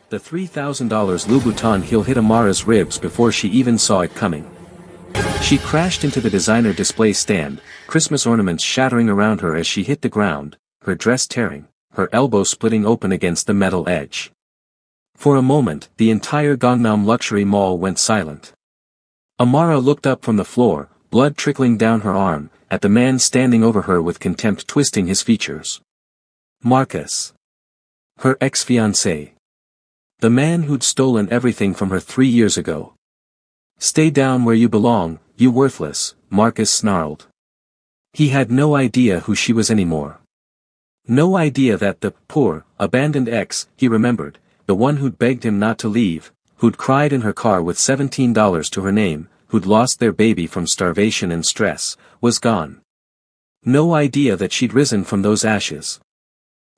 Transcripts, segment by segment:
The $3,000 Louboutin heel hit Amara's ribs before she even saw it coming. She crashed into the designer display stand, Christmas ornaments shattering around her as she hit the ground, her dress tearing, her elbow splitting open against the metal edge. For a moment, the entire Gangnam luxury mall went silent. Amara looked up from the floor, blood trickling down her arm, at the man standing over her with contempt twisting his features. Marcus. Her ex-fiancé. The man who'd stolen everything from her 3 years ago. Stay down where you belong, you worthless, Marcus snarled. He had no idea who she was anymore. No idea that the poor, abandoned ex, he remembered, the one who'd begged him not to leave, who'd cried in her car with $17 to her name, who'd lost their baby from starvation and stress, was gone. No idea that she'd risen from those ashes.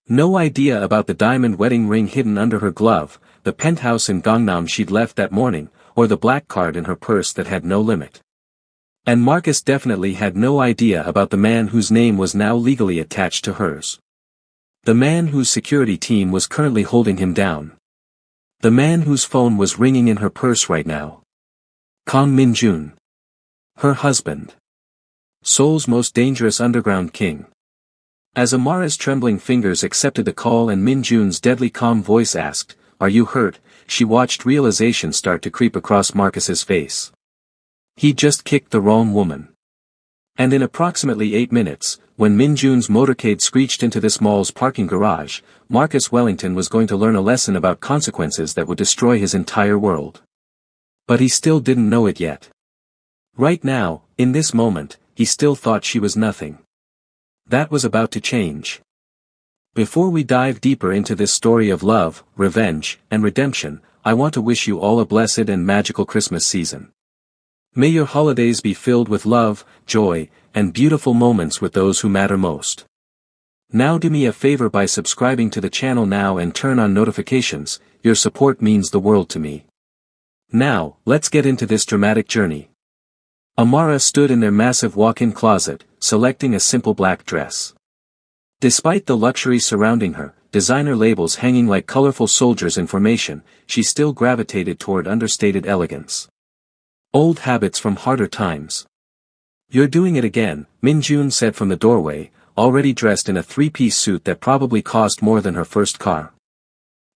No idea about the diamond wedding ring hidden under her glove, the penthouse in Gangnam she'd left that morning, or the black card in her purse that had no limit. And Marcus definitely had no idea about the man whose name was now legally attached to hers. The man whose security team was currently holding him down. The man whose phone was ringing in her purse right now. Kang Min-jun. Her husband. Seoul's most dangerous underground king. As Amara's trembling fingers accepted the call and Min-jun's deadly calm voice asked, "Are you hurt?" she watched realization start to creep across Marcus's face. He just kicked the wrong woman. And in approximately 8 minutes, when Min-jun's motorcade screeched into this mall's parking garage, Marcus Wellington was going to learn a lesson about consequences that would destroy his entire world. But he still didn't know it yet. Right now, in this moment, he still thought she was nothing. That was about to change. Before we dive deeper into this story of love, revenge, and redemption, I want to wish you all a blessed and magical Christmas season. May your holidays be filled with love, joy, and beautiful moments with those who matter most. Now do me a favor by subscribing to the channel now and turn on notifications, your support means the world to me. Now, let's get into this dramatic journey. Amara stood in their massive walk-in closet, selecting a simple black dress. Despite the luxury surrounding her, designer labels hanging like colorful soldiers in formation, she still gravitated toward understated elegance. Old habits from harder times. "You're doing it again," Min-jun said from the doorway, already dressed in a 3-piece suit that probably cost more than her first car.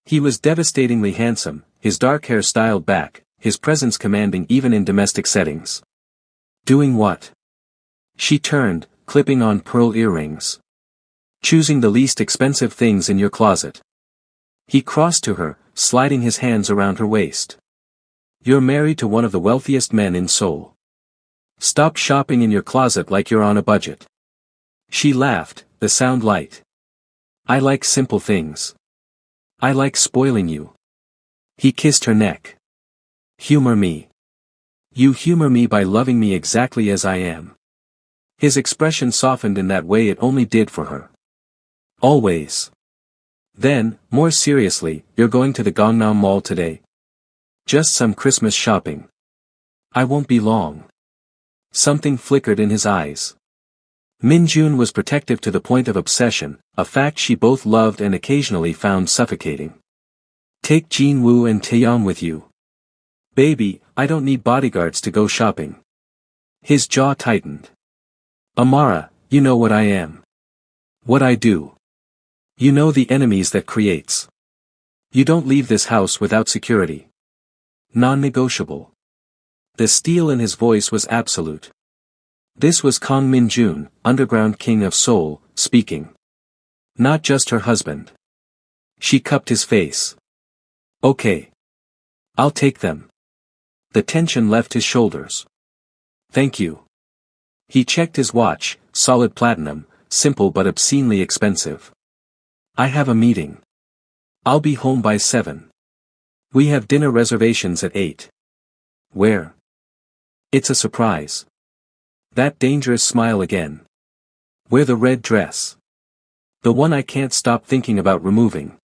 He was devastatingly handsome, his dark hair styled back, his presence commanding even in domestic settings. Doing what? She turned, clipping on pearl earrings. Choosing the least expensive things in your closet. He crossed to her, sliding his hands around her waist. "You're married to one of the wealthiest men in Seoul. Stop shopping in your closet like you're on a budget." She laughed, the sound light. "I like simple things. I like spoiling you." He kissed her neck. "Humor me. You humor me by loving me exactly as I am." His expression softened in that way it only did for her. "Always." Then, more seriously, "You're going to the Gangnam Mall today?" "Just some Christmas shopping." "I won't be long." Something flickered in his eyes. Min-jun was protective to the point of obsession, a fact she both loved and occasionally found suffocating. "Take Jin-woo and Taeyong with you." "Baby, I don't need bodyguards to go shopping." His jaw tightened. "Amara, you know what I am. What I do. You know the enemies that creates. You don't leave this house without security. Non-negotiable." The steel in his voice was absolute. This was Kang Min-jun, underground king of Seoul, speaking. Not just her husband. She cupped his face. "Okay. I'll take them." The tension left his shoulders. "Thank you." He checked his watch, solid platinum, simple but obscenely expensive. "I have a meeting. I'll be home by 7. We have dinner reservations at 8. "Where?" "It's a surprise." That dangerous smile again. "Wear the red dress. The one I can't stop thinking about removing."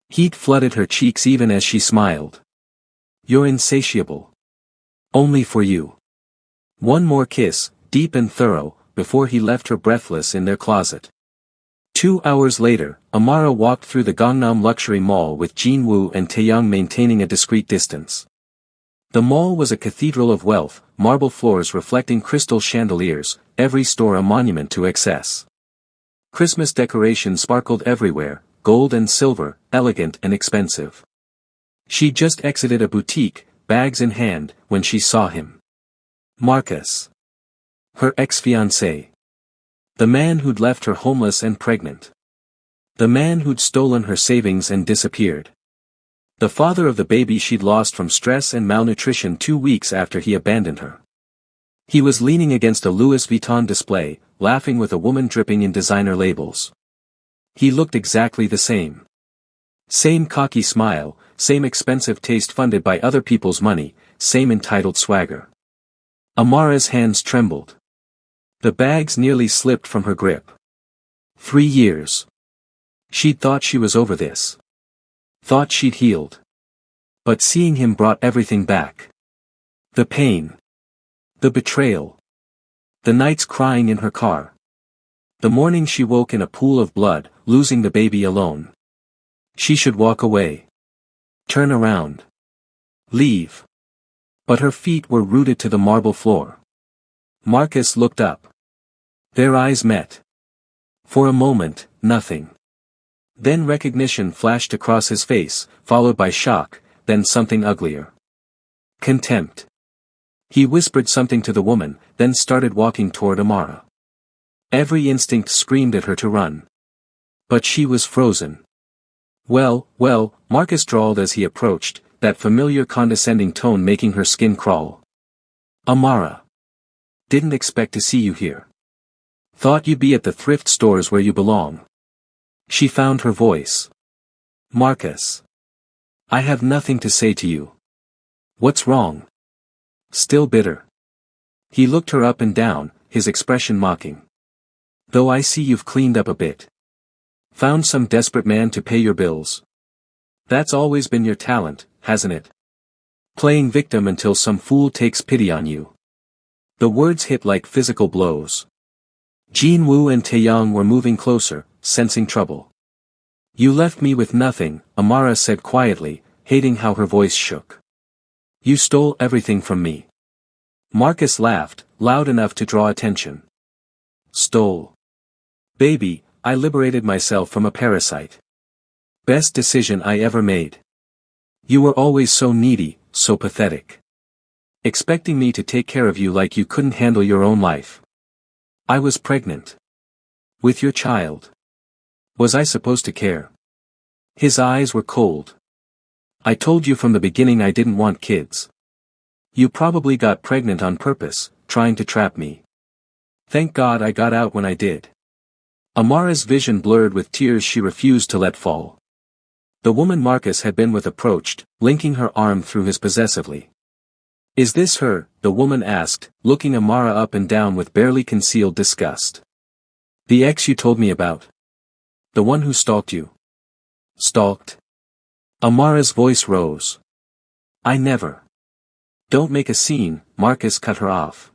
Heat flooded her cheeks even as she smiled. "You're insatiable. Only for you." One more kiss, deep and thorough, before he left her breathless in their closet. 2 hours later, Amara walked through the Gangnam luxury mall with Jinwoo and Taeyong maintaining a discreet distance. The mall was a cathedral of wealth, marble floors reflecting crystal chandeliers, every store a monument to excess. Christmas decorations sparkled everywhere, gold and silver, elegant and expensive. She just exited a boutique, bags in hand, when she saw him. Marcus. Her ex-fiancé. The man who'd left her homeless and pregnant. The man who'd stolen her savings and disappeared. The father of the baby she'd lost from stress and malnutrition 2 weeks after he abandoned her. He was leaning against a Louis Vuitton display, laughing with a woman dripping in designer labels. He looked exactly the same. Same cocky smile, same expensive taste funded by other people's money, same entitled swagger. Amara's hands trembled. The bags nearly slipped from her grip. 3 years. She'd thought she was over this. Thought she'd healed. But seeing him brought everything back. The pain. The betrayal. The nights crying in her car. The morning she woke in a pool of blood, losing the baby alone. She should walk away. Turn around. Leave. But her feet were rooted to the marble floor. Marcus looked up. Their eyes met. For a moment, nothing. Then recognition flashed across his face, followed by shock, then something uglier. Contempt. He whispered something to the woman, then started walking toward Amara. Every instinct screamed at her to run. But she was frozen. Well, Marcus drawled as he approached, that familiar condescending tone making her skin crawl. Amara. Didn't expect to see you here. Thought you'd be at the thrift stores where you belong. She found her voice. Marcus. I have nothing to say to you. What's wrong? Still bitter. He looked her up and down, his expression mocking. Though I see you've cleaned up a bit. Found some desperate man to pay your bills. That's always been your talent, hasn't it? Playing victim until some fool takes pity on you. The words hit like physical blows. Jinwoo and Taeyong were moving closer, sensing trouble. You left me with nothing, Amara said quietly, hating how her voice shook. You stole everything from me. Marcus laughed, loud enough to draw attention. Stole. Baby, I liberated myself from a parasite. Best decision I ever made. You were always so needy, so pathetic. Expecting me to take care of you like you couldn't handle your own life. I was pregnant. With your child. Was I supposed to care? His eyes were cold. I told you from the beginning I didn't want kids. You probably got pregnant on purpose, trying to trap me. Thank God I got out when I did. Amara's vision blurred with tears she refused to let fall. The woman Marcus had been with approached, linking her arm through his possessively. Is this her? The woman asked, looking Amara up and down with barely concealed disgust. The ex you told me about. The one who stalked you. Stalked? Amara's voice rose. I never. Don't make a scene, Marcus cut her off.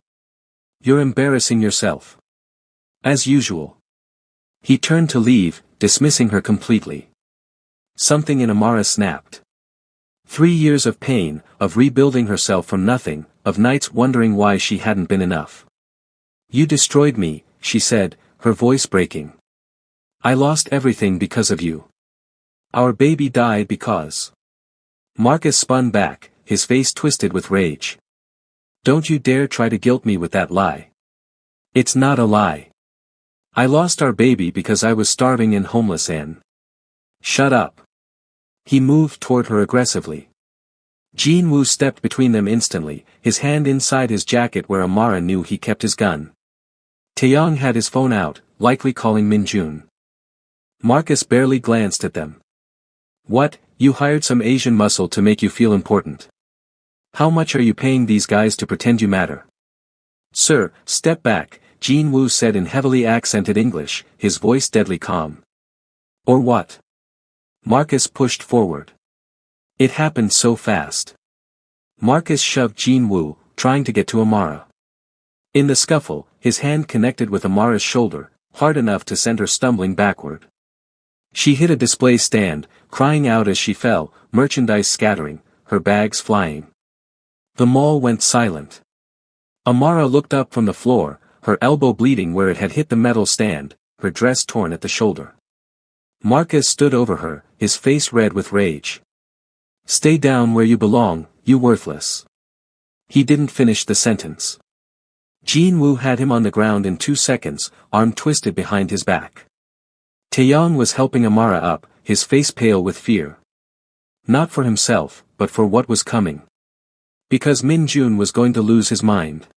You're embarrassing yourself. As usual. He turned to leave, dismissing her completely. Something in Amara snapped. 3 years of pain, of rebuilding herself from nothing, of nights wondering why she hadn't been enough. You destroyed me, she said, her voice breaking. I lost everything because of you. Our baby died because. Marcus spun back, his face twisted with rage. Don't you dare try to guilt me with that lie. It's not a lie. I lost our baby because I was starving and homeless and. Shut up. He moved toward her aggressively. Jinwoo stepped between them instantly, his hand inside his jacket where Amara knew he kept his gun. Taeyong had his phone out, likely calling Minjun. Marcus barely glanced at them. What, you hired some Asian muscle to make you feel important? How much are you paying these guys to pretend you matter? Sir, step back, Jinwoo said in heavily accented English, his voice deadly calm. Or what? Marcus pushed forward. It happened so fast. Marcus shoved Jinwoo, trying to get to Amara. In the scuffle, his hand connected with Amara's shoulder, hard enough to send her stumbling backward. She hit a display stand, crying out as she fell, merchandise scattering, her bags flying. The mall went silent. Amara looked up from the floor, her elbow bleeding where it had hit the metal stand, her dress torn at the shoulder. Marcus stood over her, his face red with rage. "Stay down where you belong, you worthless." He didn't finish the sentence. Jin-woo had him on the ground in 2 seconds, arm twisted behind his back. Taeyong was helping Amara up, his face pale with fear. Not for himself, but for what was coming. Because Min-jun was going to lose his mind.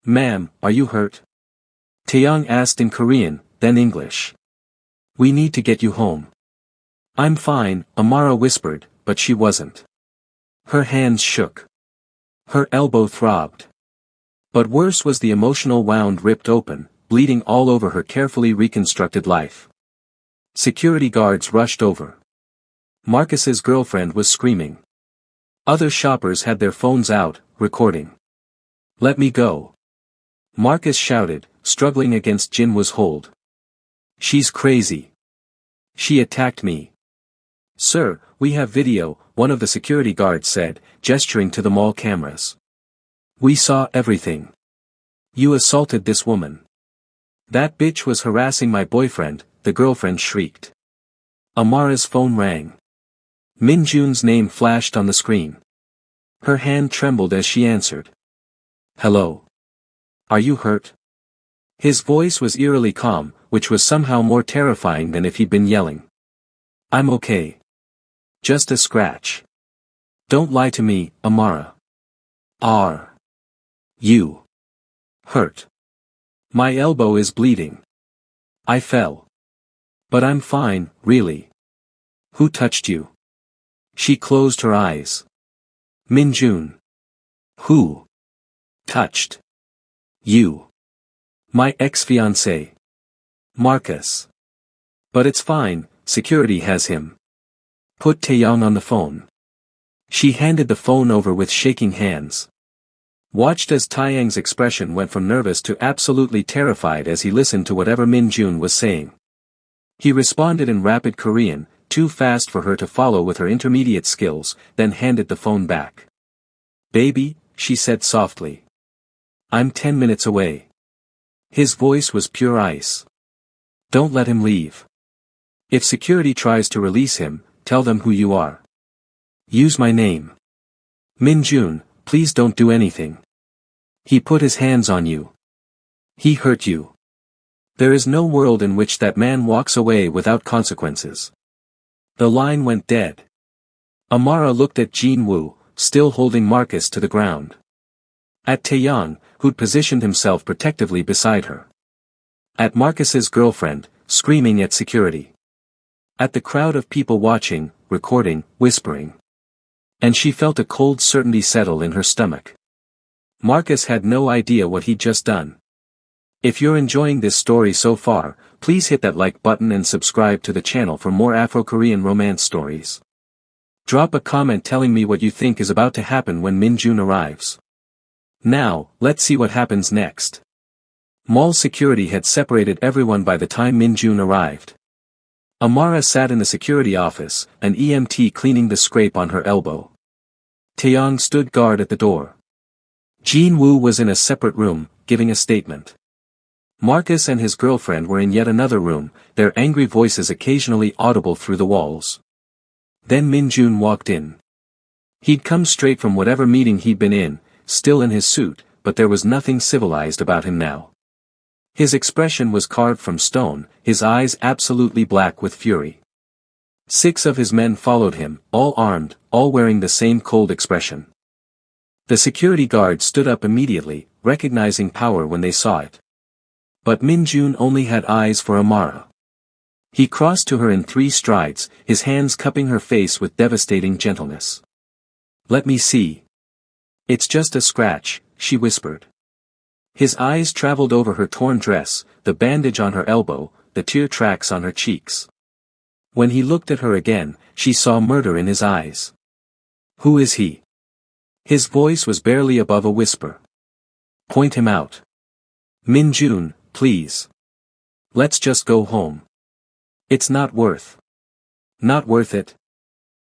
"Ma'am, are you hurt?" Taeyong asked in Korean, then English. "We need to get you home." "I'm fine," Amara whispered, but she wasn't. Her hands shook. Her elbow throbbed. But worse was the emotional wound ripped open, bleeding all over her carefully reconstructed life. Security guards rushed over. Marcus's girlfriend was screaming. Other shoppers had their phones out, recording. "Let me go!" Marcus shouted, struggling against Jinwoo's hold. "She's crazy. She attacked me." "Sir, we have video," one of the security guards said, gesturing to the mall cameras. "We saw everything. You assaulted this woman." "That bitch was harassing my boyfriend," the girlfriend shrieked. Amara's phone rang. Min-jun's name flashed on the screen. Her hand trembled as she answered. "Hello. Are you hurt?" His voice was eerily calm, which was somehow more terrifying than if he'd been yelling. "I'm okay. Just a scratch." "Don't lie to me, Amara. Are you hurt?" "My elbow is bleeding. I fell. But I'm fine, really." "Who touched you?" She closed her eyes. "Min-jun." "Who touched you?" "My ex-fiancé. Marcus." "But it's fine, security has him." "Put Taeyong on the phone." She handed the phone over with shaking hands. Watched as Taeyang's expression went from nervous to absolutely terrified as he listened to whatever Min-jun was saying. He responded in rapid Korean, too fast for her to follow with her intermediate skills, then handed the phone back. "Baby," she said softly. "I'm 10 minutes away." His voice was pure ice. "Don't let him leave. If security tries to release him, tell them who you are. Use my name. Min-jun, please don't do anything. He put his hands on you. He hurt you. There is no world in which that man walks away without consequences." The line went dead. Amara looked at Jin-woo, still holding Marcus to the ground. At Taeyong, who'd positioned himself protectively beside her. At Marcus's girlfriend, screaming at security. At the crowd of people watching, recording, whispering. And she felt a cold certainty settle in her stomach. Marcus had no idea what he'd just done. If you're enjoying this story so far, please hit that like button and subscribe to the channel for more Afro-Korean romance stories. Drop a comment telling me what you think is about to happen when Min-jun arrives. Now, let's see what happens next. Mall security had separated everyone by the time Min-jun arrived. Amara sat in the security office, an EMT cleaning the scrape on her elbow. Taeyong stood guard at the door. Jin-woo was in a separate room, giving a statement. Marcus and his girlfriend were in yet another room, their angry voices occasionally audible through the walls. Then Min-jun walked in. He'd come straight from whatever meeting he'd been in, still in his suit, but there was nothing civilized about him now. His expression was carved from stone, his eyes absolutely black with fury. 6 of his men followed him, all armed, all wearing the same cold expression. The security guard stood up immediately, recognizing power when they saw it. But Min-jun only had eyes for Amara. He crossed to her in 3 strides, his hands cupping her face with devastating gentleness. "Let me see." "It's just a scratch," she whispered. His eyes traveled over her torn dress, the bandage on her elbow, the tear tracks on her cheeks. When he looked at her again, she saw murder in his eyes. "Who is he?" His voice was barely above a whisper. "Point him out. Min-jun, please." Let's just go home. It's not worth. Not worth it.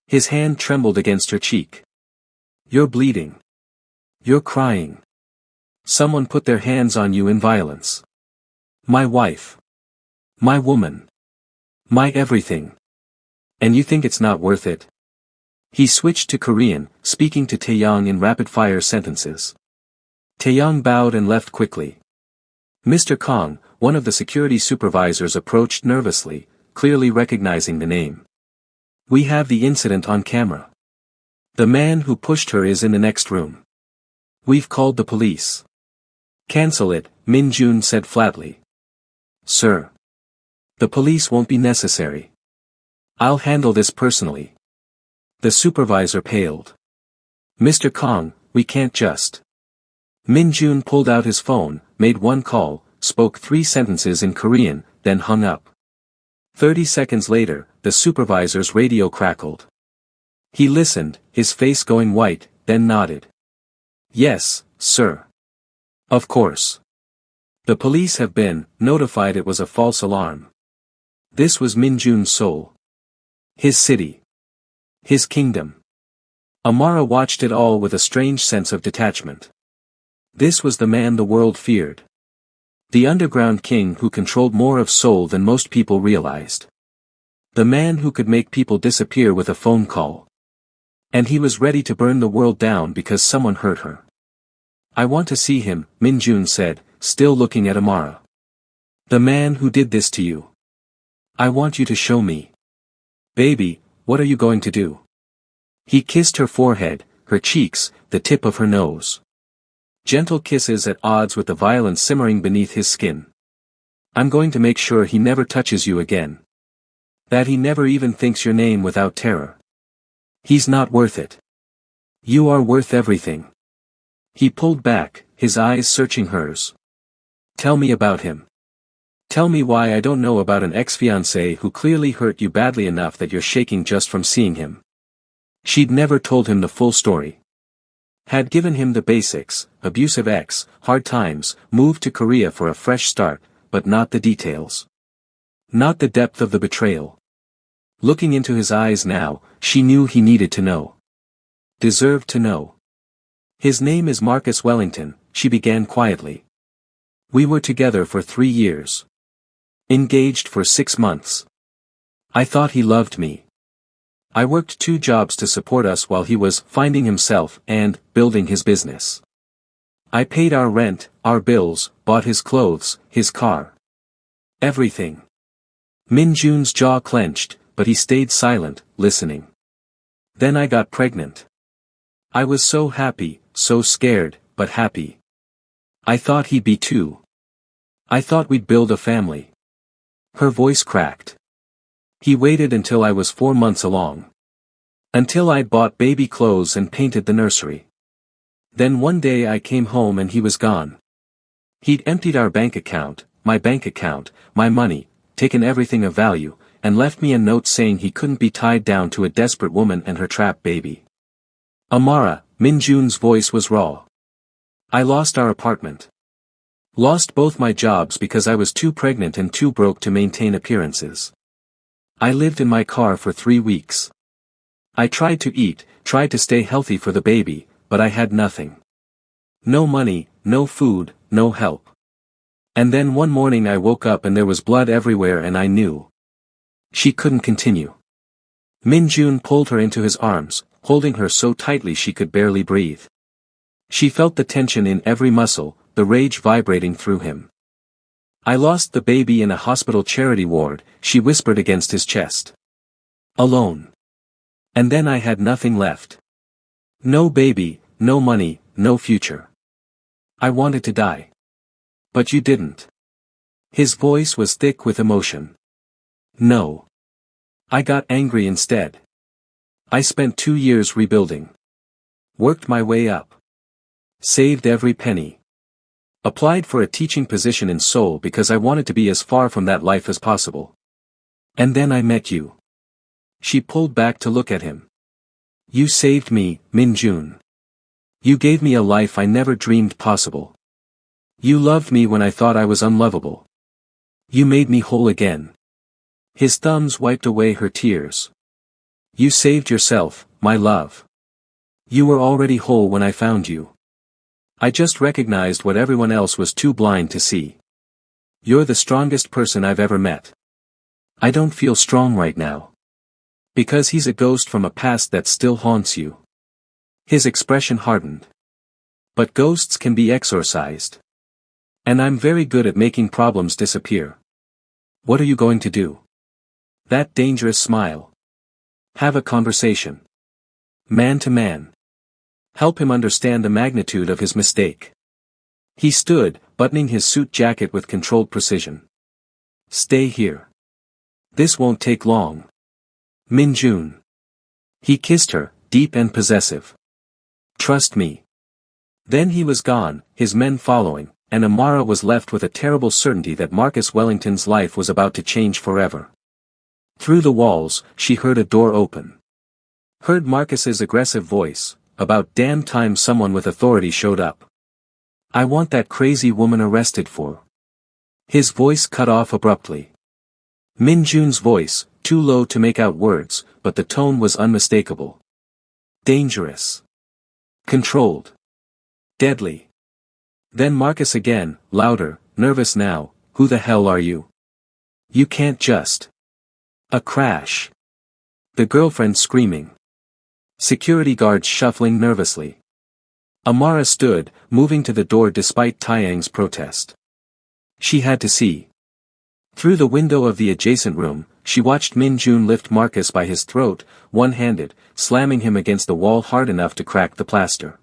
His hand trembled against her cheek. You're bleeding. You're crying. Someone put their hands on you in violence. My wife. My woman. My everything. And you think it's not worth it? He switched to Korean, speaking to Taeyong in rapid-fire sentences. Taeyong bowed and left quickly. Mr. Kong, one of the security supervisors, approached nervously, clearly recognizing the name. We have the incident on camera. The man who pushed her is in the next room. We've called the police. Cancel it, Min Jun said flatly. Sir. The police won't be necessary. I'll handle this personally. The supervisor paled. Mr. Kong, we can't just. Min Jun pulled out his phone, made one call, spoke 3 sentences in Korean, then hung up. 30 seconds later, the supervisor's radio crackled. He listened, his face going white, then nodded. Yes, sir. Of course. The police have been notified it was a false alarm. This was Min Jun's soul. His city. His kingdom. Amara watched it all with a strange sense of detachment. This was the man the world feared. The underground king who controlled more of Seoul than most people realized. The man who could make people disappear with a phone call. And he was ready to burn the world down because someone hurt her. I want to see him, Min Jun said, still looking at Amara. The man who did this to you. I want you to show me. Baby, what are you going to do? He kissed her forehead, her cheeks, the tip of her nose. Gentle kisses at odds with the violence simmering beneath his skin. I'm going to make sure he never touches you again. That he never even thinks your name without terror. He's not worth it. You are worth everything. He pulled back, his eyes searching hers. Tell me about him. Tell me why I don't know about an ex-fiancé who clearly hurt you badly enough that you're shaking just from seeing him. She'd never told him the full story. Had given him the basics, abusive ex, hard times, moved to Korea for a fresh start, but not the details. Not the depth of the betrayal. Looking into his eyes now, she knew he needed to know. Deserved to know. His name is Marcus Wellington, she began quietly. We were together for 3 years. Engaged for 6 months. I thought he loved me. I worked 2 jobs to support us while he was finding himself and building his business. I paid our rent, our bills, bought his clothes, his car. Everything. Min Jun's jaw clenched, but he stayed silent, listening. Then I got pregnant. I was so happy, so scared, but happy. I thought he'd be too. I thought we'd build a family. Her voice cracked. He waited until I was 4 months along. Until I'd bought baby clothes and painted the nursery. Then one day I came home and he was gone. He'd emptied our bank account, my money, taken everything of value, and left me a note saying he couldn't be tied down to a desperate woman and her trapped baby. Amara, Min Jun's voice was raw. I lost our apartment. Lost both my jobs because I was too pregnant and too broke to maintain appearances. I lived in my car for 3 weeks. I tried to eat, tried to stay healthy for the baby, but I had nothing. No money, no food, no help. And then one morning I woke up and there was blood everywhere and I knew. She couldn't continue. Min Jun pulled her into his arms, holding her so tightly she could barely breathe. She felt the tension in every muscle, the rage vibrating through him. I lost the baby in a hospital charity ward, she whispered against his chest. Alone. And then I had nothing left. No baby, no money, no future. I wanted to die. But you didn't. His voice was thick with emotion. No. I got angry instead. I spent 2 years rebuilding. Worked my way up. Saved every penny. Applied for a teaching position in Seoul because I wanted to be as far from that life as possible. And then I met you. She pulled back to look at him. You saved me, Min Jun. You gave me a life I never dreamed possible. You loved me when I thought I was unlovable. You made me whole again. His thumbs wiped away her tears. You saved yourself, my love. You were already whole when I found you. I just recognized what everyone else was too blind to see. You're the strongest person I've ever met. I don't feel strong right now. Because he's a ghost from a past that still haunts you. His expression hardened. But ghosts can be exorcised. And I'm very good at making problems disappear. What are you going to do? That dangerous smile. Have a conversation. Man to man. Help him understand the magnitude of his mistake. He stood, buttoning his suit jacket with controlled precision. Stay here. This won't take long. Min-jun. He kissed her, deep and possessive. Trust me. Then he was gone, his men following, and Amara was left with a terrible certainty that Marcus Wellington's life was about to change forever. Through the walls, she heard a door open. Heard Marcus's aggressive voice, about damn time someone with authority showed up. I want that crazy woman arrested for. His voice cut off abruptly. Min-jun's voice, too low to make out words, but the tone was unmistakable. Dangerous. Controlled. Deadly. Then Marcus again, louder, nervous now, who the hell are you? You can't just. A crash. The girlfriend screaming. Security guards shuffling nervously. Amara stood, moving to the door despite Taeyang's protest. She had to see. Through the window of the adjacent room, she watched Min-jun lift Marcus by his throat, one-handed, slamming him against the wall hard enough to crack the plaster.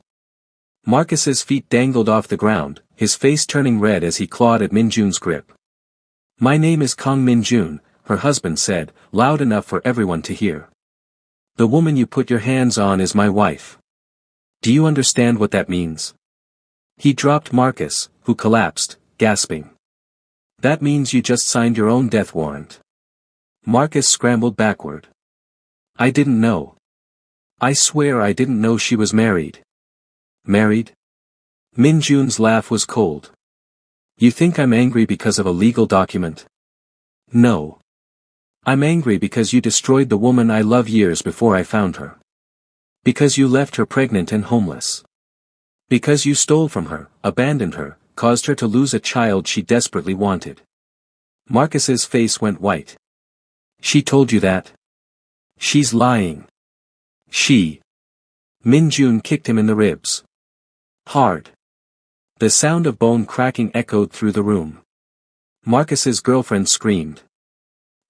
Marcus's feet dangled off the ground, his face turning red as he clawed at Min-jun's grip. My name is Kang Min-jun, her husband said, loud enough for everyone to hear. The woman you put your hands on is my wife. Do you understand what that means? He dropped Marcus, who collapsed, gasping. That means you just signed your own death warrant. Marcus scrambled backward. I didn't know. I swear I didn't know she was married. Married? Min-jun's laugh was cold. You think I'm angry because of a legal document? No. I'm angry because you destroyed the woman I love years before I found her. Because you left her pregnant and homeless. Because you stole from her, abandoned her, caused her to lose a child she desperately wanted. Marcus's face went white. She told you that? She's lying. She. Min-jun kicked him in the ribs. Hard. The sound of bone cracking echoed through the room. Marcus's girlfriend screamed.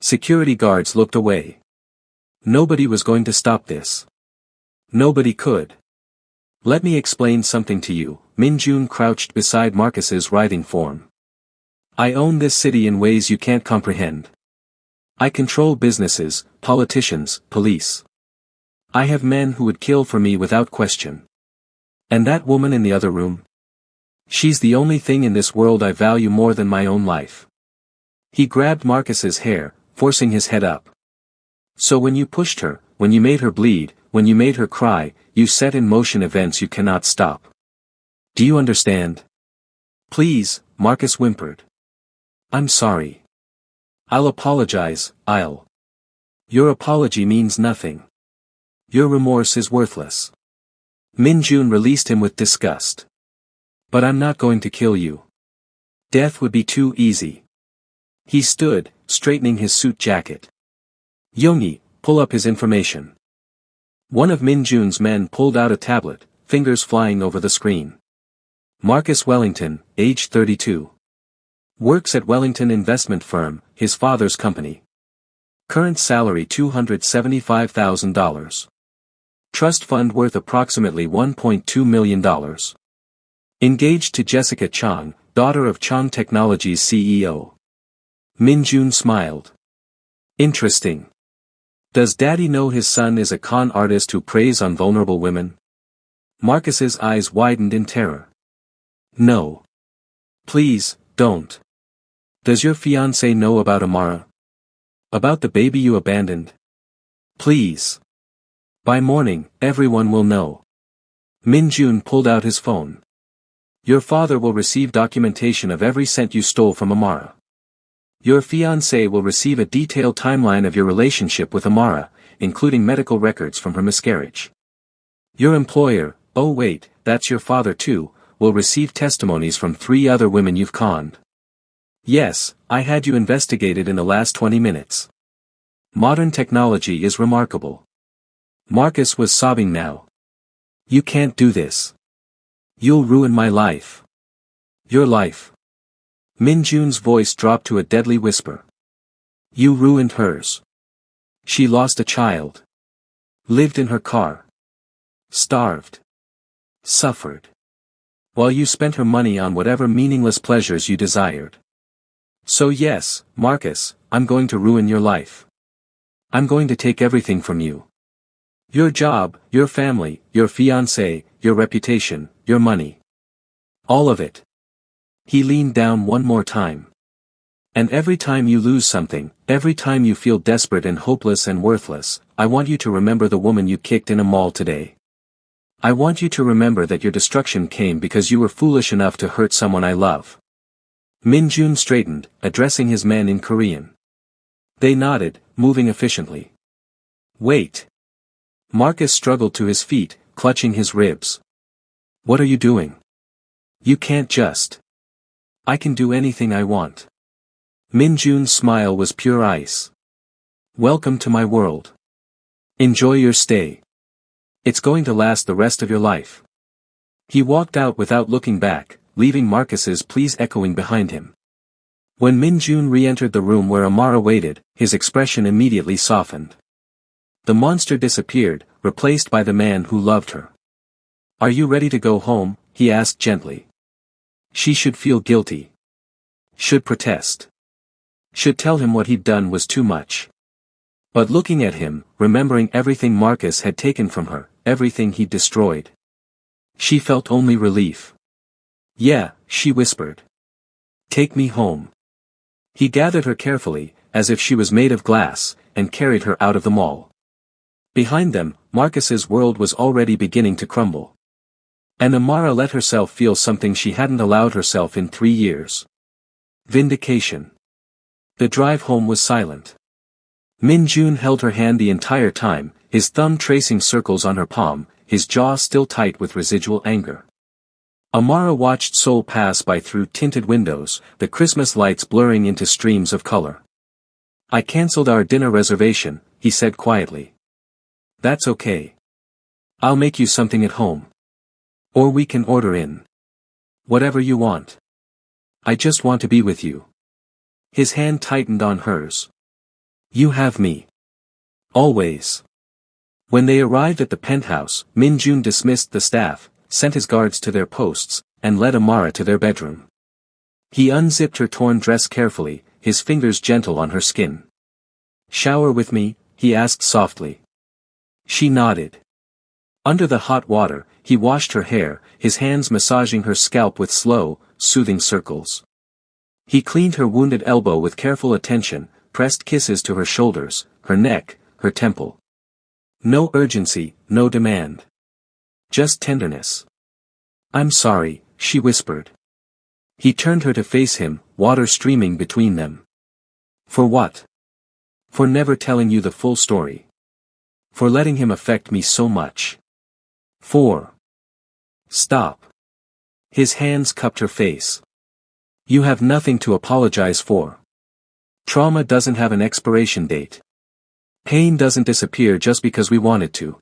Security guards looked away. Nobody was going to stop this. Nobody could. Let me explain something to you. Min-jun crouched beside Marcus's writhing form. I own this city in ways you can't comprehend. I control businesses, politicians, police. I have men who would kill for me without question. And that woman in the other room? She's the only thing in this world I value more than my own life. He grabbed Marcus's hair, forcing his head up. So when you pushed her, when you made her bleed, when you made her cry, you set in motion events you cannot stop. Do you understand? Please, Marcus whimpered. I'm sorry. I'll apologize, Your apology means nothing. Your remorse is worthless. Min-jun released him with disgust. But I'm not going to kill you. Death would be too easy. He stood, straightening his suit jacket. Yongi, pull up his information. One of Min-jun's men pulled out a tablet, fingers flying over the screen. Marcus Wellington, age 32. Works at Wellington Investment Firm, his father's company. Current salary $275,000. Trust fund worth approximately $1.2 million. Engaged to Jessica Chang, daughter of Chang Technologies CEO. Min-jun smiled. Interesting. Does daddy know his son is a con artist who preys on vulnerable women? Marcus's eyes widened in terror. No. Please, don't. Does your fiancé know about Amara? About the baby you abandoned? Please. By morning, everyone will know. Min-jun pulled out his phone. Your father will receive documentation of every cent you stole from Amara. Your fiancé will receive a detailed timeline of your relationship with Amara, including medical records from her miscarriage. Your employer, oh wait, that's your father too, will receive testimonies from 3 other women you've conned. Yes, I had you investigated in the last 20 minutes. Modern technology is remarkable. Marcus was sobbing now. You can't do this. You'll ruin my life. Your life. Minjun's voice dropped to a deadly whisper. You ruined hers. She lost a child. Lived in her car. Starved. Suffered. While you spent her money on whatever meaningless pleasures you desired. So yes, Marcus, I'm going to ruin your life. I'm going to take everything from you. Your job, your family, your fiancé, your reputation, your money. All of it. He leaned down one more time. And every time you lose something, every time you feel desperate and hopeless and worthless, I want you to remember the woman you kicked in a mall today. I want you to remember that your destruction came because you were foolish enough to hurt someone I love. Minjun straightened, addressing his men in Korean. They nodded, moving efficiently. Wait. Marcus struggled to his feet, clutching his ribs. What are you doing? You can't just. I can do anything I want. Minjun's smile was pure ice. Welcome to my world. Enjoy your stay. It's going to last the rest of your life. He walked out without looking back, leaving Marcus's pleas echoing behind him. When Minjun re-entered the room where Amara waited, his expression immediately softened. The monster disappeared, replaced by the man who loved her. Are you ready to go home? He asked gently. She should feel guilty. Should protest. Should tell him what he'd done was too much. But looking at him, remembering everything Marcus had taken from her, everything he'd destroyed. She felt only relief. Yeah, she whispered. Take me home. He gathered her carefully, as if she was made of glass, and carried her out of the mall. Behind them, Marcus's world was already beginning to crumble. And Amara let herself feel something she hadn't allowed herself in 3 years. Vindication. The drive home was silent. Minjun held her hand the entire time, his thumb tracing circles on her palm, his jaw still tight with residual anger. Amara watched Seoul pass by through tinted windows, the Christmas lights blurring into streams of color. I canceled our dinner reservation, he said quietly. That's okay. I'll make you something at home. Or we can order in. Whatever you want. I just want to be with you. His hand tightened on hers. You have me. Always. When they arrived at the penthouse, Minjun dismissed the staff, sent his guards to their posts, and led Amara to their bedroom. He unzipped her torn dress carefully, his fingers gentle on her skin. Shower with me? He asked softly. She nodded. Under the hot water, he washed her hair, his hands massaging her scalp with slow, soothing circles. He cleaned her wounded elbow with careful attention, pressed kisses to her shoulders, her neck, her temple. No urgency, no demand. Just tenderness. I'm sorry, she whispered. He turned her to face him, water streaming between them. For what? For never telling you the full story. For letting him affect me so much. For. Stop. His hands cupped her face. You have nothing to apologize for. Trauma doesn't have an expiration date. Pain doesn't disappear just because we want it to.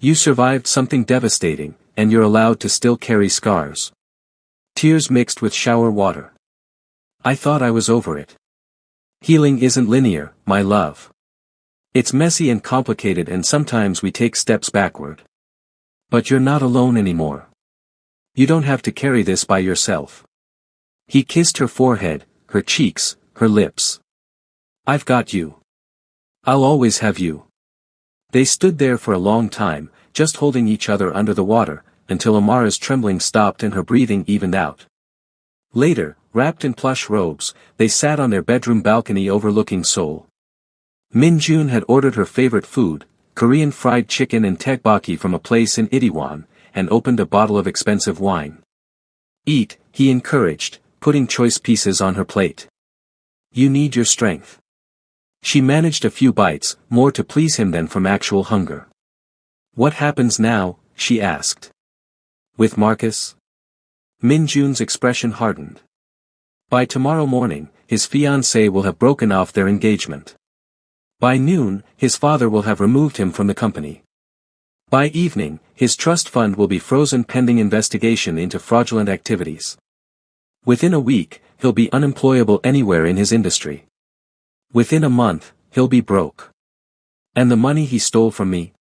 You survived something devastating, and you're allowed to still carry scars. Tears mixed with shower water. I thought I was over it. Healing isn't linear, my love. It's messy and complicated, and sometimes we take steps backward. But you're not alone anymore. You don't have to carry this by yourself. He kissed her forehead, her cheeks, her lips. I've got you. I'll always have you. They stood there for a long time, just holding each other under the water, until Amara's trembling stopped and her breathing evened out. Later, wrapped in plush robes, they sat on their bedroom balcony overlooking Seoul. Minjun had ordered her favorite food, Korean fried chicken and tteokbokki from a place in Itaewon, and opened a bottle of expensive wine. Eat, he encouraged, putting choice pieces on her plate. You need your strength. She managed a few bites, more to please him than from actual hunger. What happens now? She asked. With Marcus? Min Jun's expression hardened. By tomorrow morning, his fiancée will have broken off their engagement. By noon, his father will have removed him from the company. By evening, his trust fund will be frozen pending investigation into fraudulent activities. Within a week, he'll be unemployable anywhere in his industry. Within a month, he'll be broke. And the money he stole from me?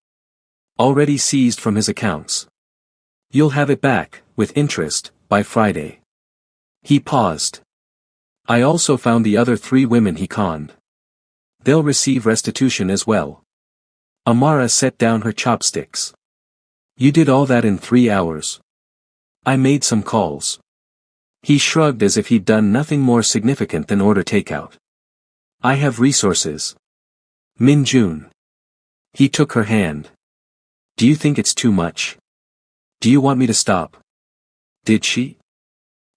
Already seized from his accounts. You'll have it back, with interest, by Friday. He paused. I also found the other 3 women he conned. They'll receive restitution as well. Amara set down her chopsticks. You did all that in 3 hours. I made some calls. He shrugged as if he'd done nothing more significant than order takeout. I have resources. Min Jun. He took her hand. Do you think it's too much? Do you want me to stop? Did she?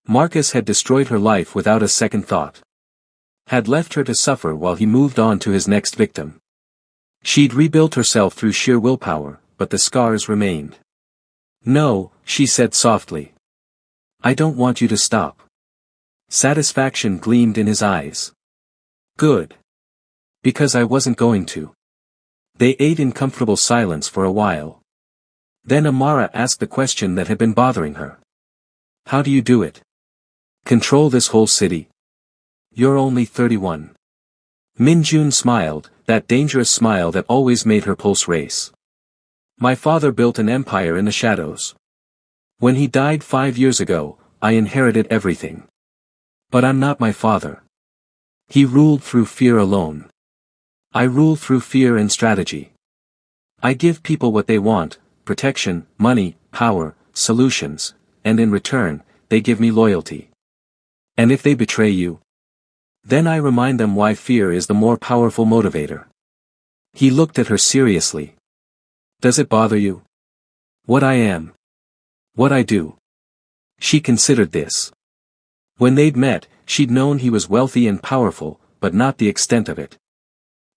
Marcus had destroyed her life without a second thought. Had left her to suffer while he moved on to his next victim. She'd rebuilt herself through sheer willpower, but the scars remained. No, she said softly. I don't want you to stop. Satisfaction gleamed in his eyes. Good. Because I wasn't going to. They ate in comfortable silence for a while. Then Amara asked the question that had been bothering her. How do you do it? Control this whole city? You're only 31. Min Jun smiled, that dangerous smile that always made her pulse race. My father built an empire in the shadows. When he died 5 years ago, I inherited everything. But I'm not my father. He ruled through fear alone. I rule through fear and strategy. I give people what they want, protection, money, power, solutions, and in return, they give me loyalty. And if they betray you, then I remind them why fear is the more powerful motivator. He looked at her seriously. Does it bother you? What I am? What I do? She considered this. When they'd met, she'd known he was wealthy and powerful, but not the extent of it.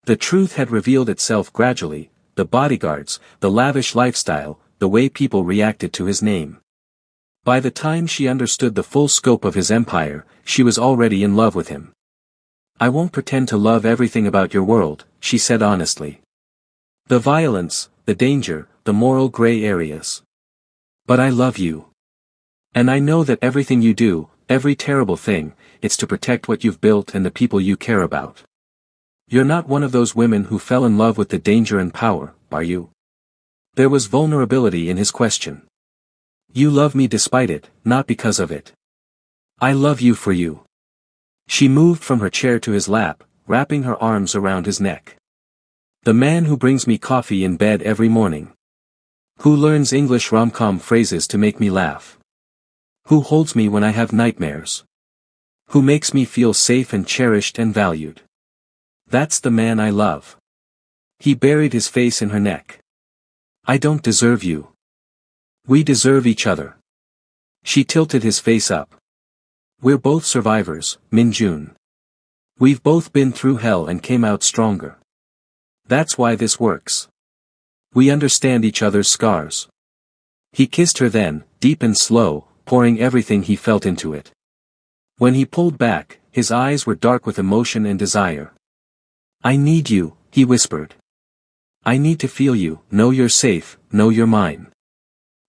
The truth had revealed itself gradually, the bodyguards, the lavish lifestyle, the way people reacted to his name. By the time she understood the full scope of his empire, she was already in love with him. I won't pretend to love everything about your world, she said honestly. The violence, the danger, the moral gray areas. But I love you. And I know that everything you do, every terrible thing, it's to protect what you've built and the people you care about. You're not one of those women who fell in love with the danger and power, are you? There was vulnerability in his question. You love me despite it, not because of it. I love you for you. She moved from her chair to his lap, wrapping her arms around his neck. The man who brings me coffee in bed every morning. Who learns English rom-com phrases to make me laugh. Who holds me when I have nightmares. Who makes me feel safe and cherished and valued. That's the man I love. He buried his face in her neck. I don't deserve you. We deserve each other. She tilted his face up. We're both survivors, Min Jun. We've both been through hell and came out stronger. That's why this works. We understand each other's scars. He kissed her then, deep and slow, pouring everything he felt into it. When he pulled back, his eyes were dark with emotion and desire. I need you, he whispered. I need to feel you, know you're safe, know you're mine.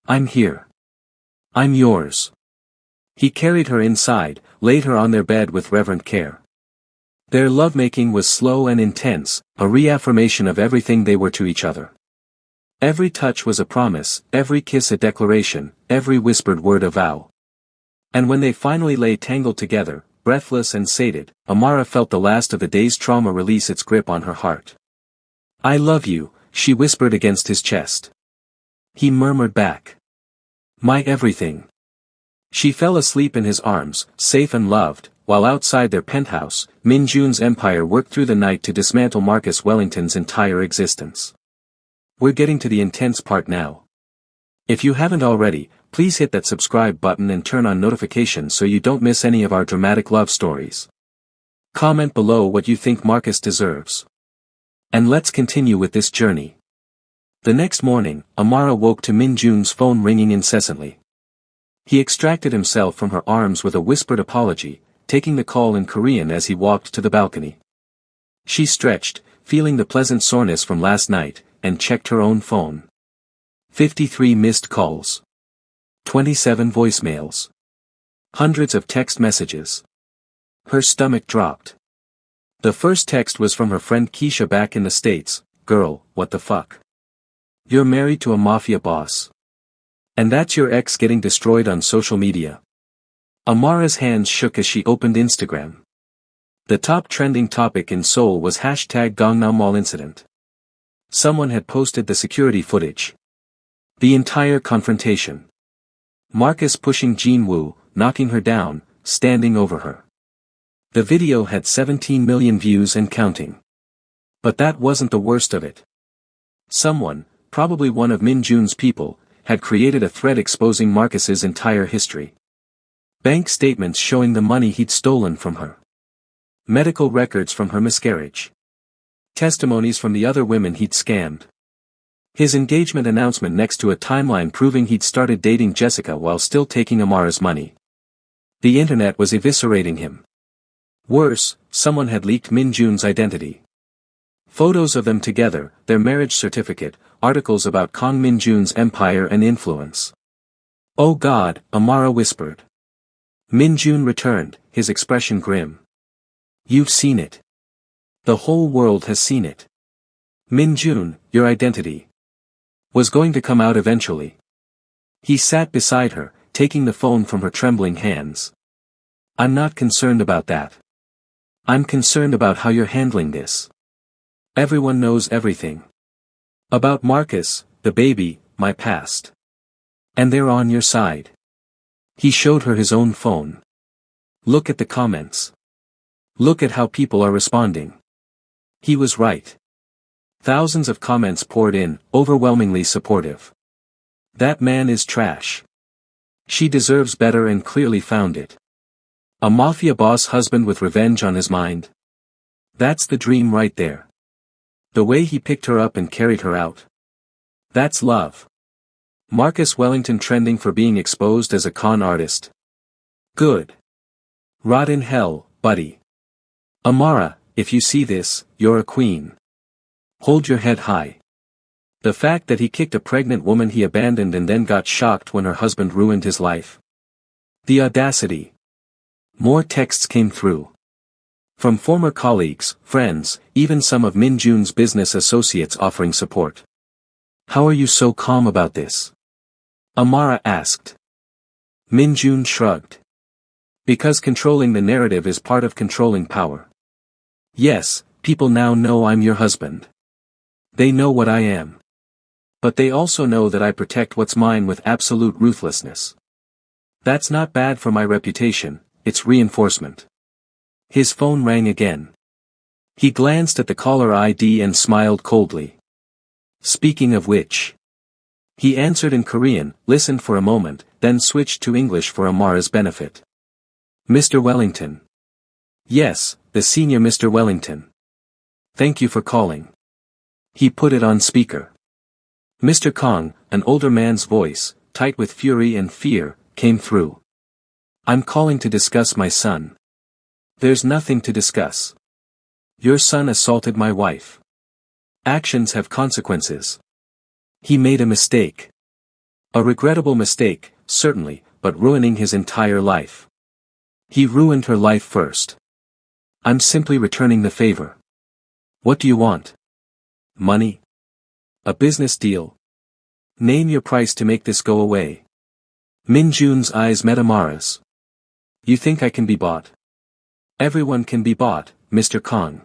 I'm here. I'm yours. He carried her inside, laid her on their bed with reverent care. Their lovemaking was slow and intense, a reaffirmation of everything they were to each other. Every touch was a promise, every kiss a declaration, every whispered word a vow. And when they finally lay tangled together, breathless and sated, Amara felt the last of the day's trauma release its grip on her heart. I love you, she whispered against his chest. He murmured back. My everything. She fell asleep in his arms, safe and loved, while outside their penthouse, Min Jun's empire worked through the night to dismantle Marcus Wellington's entire existence. We're getting to the intense part now. If you haven't already, please hit that subscribe button and turn on notifications so you don't miss any of our dramatic love stories. Comment below what you think Marcus deserves. And let's continue with this journey. The next morning, Amara woke to Min Jun's phone ringing incessantly. He extracted himself from her arms with a whispered apology, taking the call in Korean as he walked to the balcony. She stretched, feeling the pleasant soreness from last night, and checked her own phone. 53 missed calls. 27 voicemails. Hundreds of text messages. Her stomach dropped. The first text was from her friend Keisha back in the States. Girl, what the fuck? You're married to a mafia boss. And that's your ex getting destroyed on social media. Amara's hands shook as she opened Instagram. The top trending topic in Seoul was #Gangnam Mall incident. Someone had posted the security footage. The entire confrontation. Marcus pushing Jinwoo, knocking her down, standing over her. The video had 17 million views and counting. But that wasn't the worst of it. Someone, probably one of Min Jun's people, had created a thread exposing Marcus's entire history. Bank statements showing the money he'd stolen from her. Medical records from her miscarriage. Testimonies from the other women he'd scammed. His engagement announcement next to a timeline proving he'd started dating Jessica while still taking Amara's money. The internet was eviscerating him. Worse, someone had leaked Min Jun's identity. Photos of them together, their marriage certificate, articles about Kang Min Jun's empire and influence. Oh God, Amara whispered. Min Jun returned, his expression grim. You've seen it. The whole world has seen it. Min Jun, your identity was going to come out eventually. He sat beside her, taking the phone from her trembling hands. I'm not concerned about that. I'm concerned about how you're handling this. Everyone knows everything. About Marcus, the baby, my past. And they're on your side. He showed her his own phone. Look at the comments. Look at how people are responding. He was right. Thousands of comments poured in, overwhelmingly supportive. That man is trash. She deserves better and clearly found it. A mafia boss husband with revenge on his mind. That's the dream right there. The way he picked her up and carried her out. That's love. Marcus Wellington trending for being exposed as a con artist. Good. Rot in hell, buddy. Amara, if you see this, you're a queen. Hold your head high. The fact that he kicked a pregnant woman he abandoned and then got shocked when her husband ruined his life. The audacity. More texts came through. From former colleagues, friends, even some of Min Jun's business associates offering support. How are you so calm about this? Amara asked. Min Jun shrugged. Because controlling the narrative is part of controlling power. Yes, people now know I'm your husband. They know what I am. But they also know that I protect what's mine with absolute ruthlessness. That's not bad for my reputation, it's reinforcement. His phone rang again. He glanced at the caller ID and smiled coldly. Speaking of which. He answered in Korean, listened for a moment, then switched to English for Amara's benefit. Mr. Wellington. Yes, the senior Mr. Wellington. Thank you for calling. He put it on speaker. Mr. Kang, an older man's voice, tight with fury and fear, came through. I'm calling to discuss my son. There's nothing to discuss. Your son assaulted my wife. Actions have consequences. He made a mistake. A regrettable mistake, certainly, but ruining his entire life. He ruined her life first. I'm simply returning the favor. What do you want? Money? A business deal? Name your price to make this go away. Min Jun's eyes met Amara's. You think I can be bought? Everyone can be bought, Mr. Kang.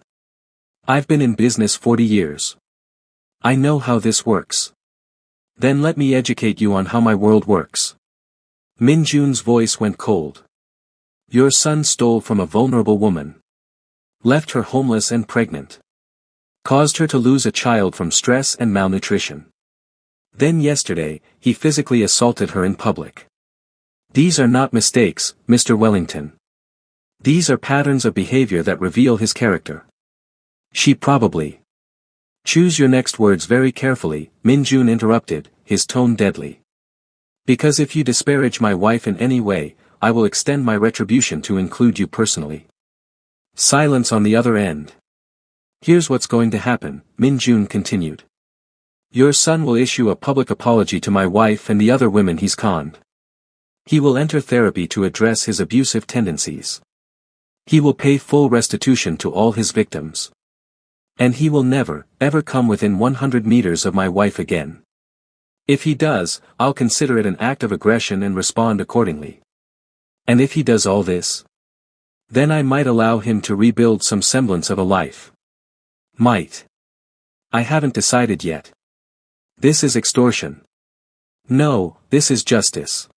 I've been in business 40 years. I know how this works. Then let me educate you on how my world works. Min Jun's voice went cold. Your son stole from a vulnerable woman. Left her homeless and pregnant. Caused her to lose a child from stress and malnutrition. Then yesterday, he physically assaulted her in public. These are not mistakes, Mr. Wellington. These are patterns of behavior that reveal his character. She probably. Choose your next words very carefully, Min-jun interrupted, his tone deadly. Because if you disparage my wife in any way, I will extend my retribution to include you personally. Silence on the other end. Here's what's going to happen, Min-jun continued. Your son will issue a public apology to my wife and the other women he's conned. He will enter therapy to address his abusive tendencies. He will pay full restitution to all his victims. And he will never, ever come within 100 meters of my wife again. If he does, I'll consider it an act of aggression and respond accordingly. And if he does all this, then I might allow him to rebuild some semblance of a life. Might. I haven't decided yet. This is extortion. No, this is justice.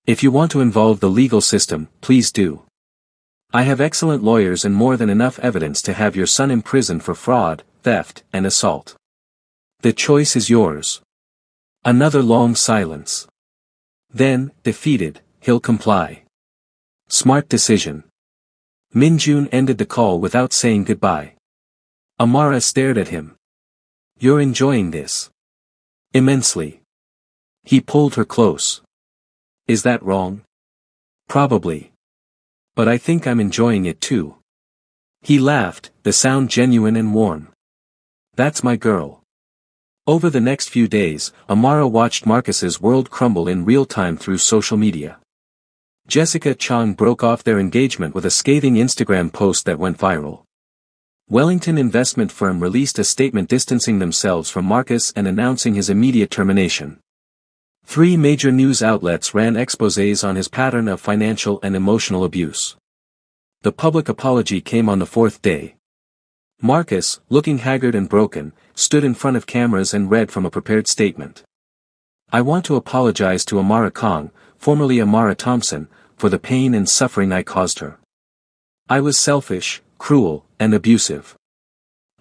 If you want to involve the legal system, please do. I have excellent lawyers and more than enough evidence to have your son imprisoned for fraud, theft, and assault. The choice is yours. Another long silence. Then, defeated, he'll comply. Smart decision. Min-jun ended the call without saying goodbye. Amara stared at him. You're enjoying this. Immensely. He pulled her close. Is that wrong? Probably. But I think I'm enjoying it too. He laughed, the sound genuine and warm. That's my girl. Over the next few days, Amara watched Marcus's world crumble in real time through social media. Jessica Chang broke off their engagement with a scathing Instagram post that went viral. Wellington investment firm released a statement distancing themselves from Marcus and announcing his immediate termination. 3 major news outlets ran exposés on his pattern of financial and emotional abuse. The public apology came on the 4th day. Marcus, looking haggard and broken, stood in front of cameras and read from a prepared statement. I want to apologize to Amara Kong, formerly Amara Thompson, for the pain and suffering I caused her. I was selfish, cruel, and abusive.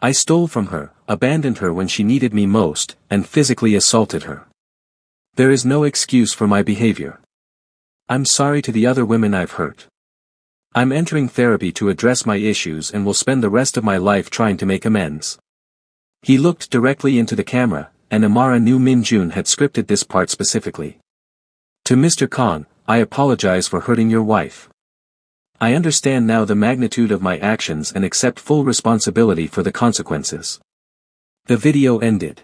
I stole from her, abandoned her when she needed me most, and physically assaulted her. There is no excuse for my behavior. I'm sorry to the other women I've hurt. I'm entering therapy to address my issues and will spend the rest of my life trying to make amends. He looked directly into the camera, and Amara knew Min-jun had scripted this part specifically. To Mr. Kong, I apologize for hurting your wife. I understand now the magnitude of my actions and accept full responsibility for the consequences. The video ended.